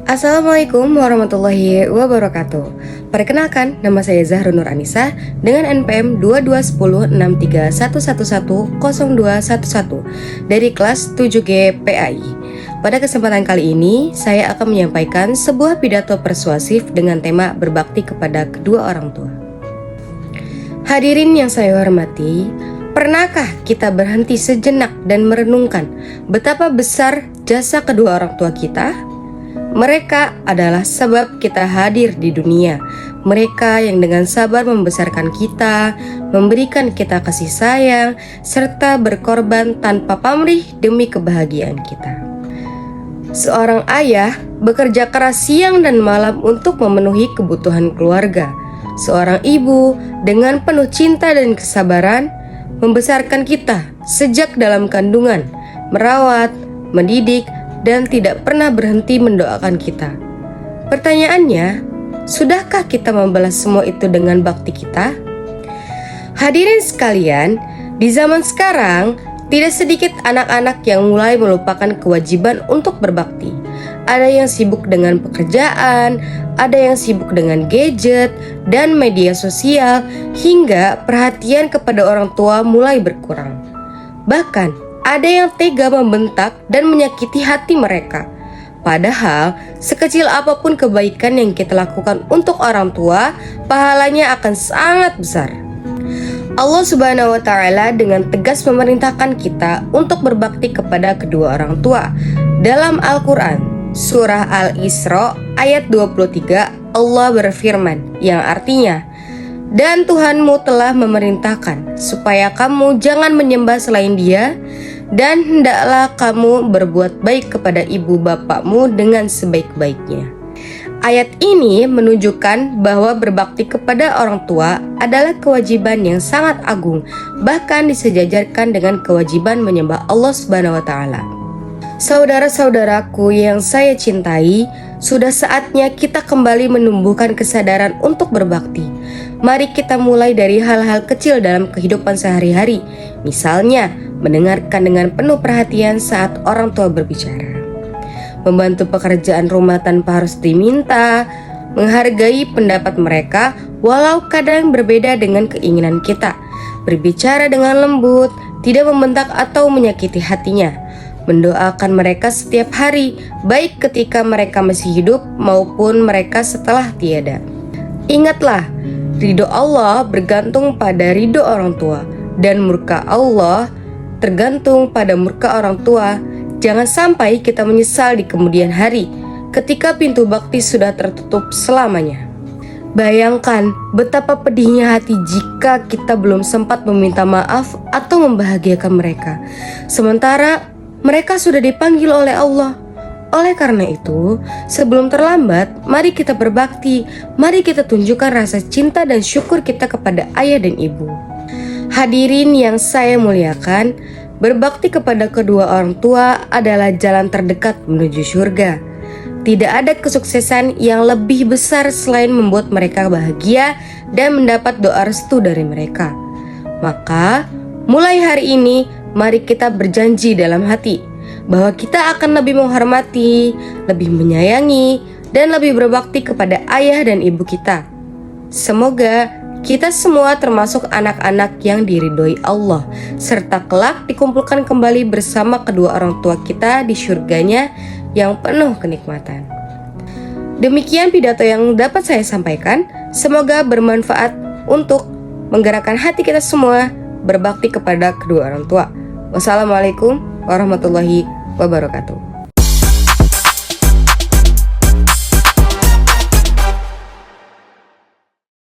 Assalamualaikum warahmatullahi wabarakatuh. Perkenalkan, nama saya Zahra Nur Anissa dengan NPM 22106311100211 dari kelas 7G PAI. Pada kesempatan kali ini, saya akan menyampaikan sebuah pidato persuasif dengan tema berbakti kepada kedua orang tua. Hadirin yang saya hormati, pernahkah kita berhenti sejenak dan merenungkan betapa besar jasa kedua orang tua kita? Mereka adalah sebab kita hadir di dunia. Mereka yang dengan sabar membesarkan kita, memberikan kita kasih sayang, serta berkorban tanpa pamrih demi kebahagiaan kita. Seorang ayah bekerja keras siang dan malam untuk memenuhi kebutuhan keluarga. Seorang ibu dengan penuh cinta dan kesabaran membesarkan kita sejak dalam kandungan, merawat, mendidik, dan tidak pernah berhenti mendoakan kita. Pertanyaannya, sudahkah kita membalas semua itu dengan bakti kita? Hadirin sekalian, di zaman sekarang, tidak sedikit anak-anak yang mulai melupakan kewajiban untuk berbakti. Ada yang sibuk dengan pekerjaan, ada yang sibuk dengan gadget dan media sosial, hingga perhatian kepada orang tua mulai berkurang. Bahkan, ada yang tega membentak dan menyakiti hati mereka. Padahal, sekecil apapun kebaikan yang kita lakukan untuk orang tua, pahalanya akan sangat besar. Allah Subhanahu wa Ta'ala dengan tegas memerintahkan kita untuk berbakti kepada kedua orang tua. Dalam Al-Quran, Surah Al-Isra ayat 23, Allah berfirman, yang artinya, "Dan Tuhanmu telah memerintahkan supaya kamu jangan menyembah selain Dia, dan hendaklah kamu berbuat baik kepada ibu bapakmu dengan sebaik-baiknya." Ayat ini menunjukkan bahwa berbakti kepada orang tua adalah kewajiban yang sangat agung, bahkan disejajarkan dengan kewajiban menyembah Allah Subhanahu wa Ta'ala. Saudara-saudaraku yang saya cintai, sudah saatnya kita kembali menumbuhkan kesadaran untuk berbakti. Mari kita mulai dari hal-hal kecil dalam kehidupan sehari-hari. Misalnya, mendengarkan dengan penuh perhatian saat orang tua berbicara, membantu pekerjaan rumah tanpa harus diminta, menghargai pendapat mereka walau kadang berbeda dengan keinginan kita, berbicara dengan lembut, tidak membentak atau menyakiti hatinya, mendoakan mereka setiap hari, baik ketika mereka masih hidup maupun mereka setelah tiada. Ingatlah, ridho Allah bergantung pada ridho orang tua, dan murka Allah tergantung pada murka orang tua. Jangan sampai kita menyesal di kemudian hari ketika pintu bakti sudah tertutup selamanya. Bayangkan betapa pedihnya hati jika kita belum sempat meminta maaf atau membahagiakan mereka, sementara mereka sudah dipanggil oleh Allah. Oleh karena itu, sebelum terlambat, mari kita berbakti, mari kita tunjukkan rasa cinta dan syukur kita kepada ayah dan ibu. Hadirin yang saya muliakan, berbakti kepada kedua orang tua adalah jalan terdekat menuju surga. Tidak ada kesuksesan yang lebih besar selain membuat mereka bahagia dan mendapat doa restu dari mereka. Maka, mulai hari ini, mari kita berjanji dalam hati bahwa kita akan lebih menghormati, lebih menyayangi, dan lebih berbakti kepada ayah dan ibu kita. Semoga kita semua termasuk anak-anak yang diridhoi Allah, serta kelak dikumpulkan kembali bersama kedua orang tua kita di surganya yang penuh kenikmatan. Demikian pidato yang dapat saya sampaikan. Semoga bermanfaat untuk menggerakkan hati kita semua berbakti kepada kedua orang tua. Wassalamualaikum warahmatullahi wabarakatuh.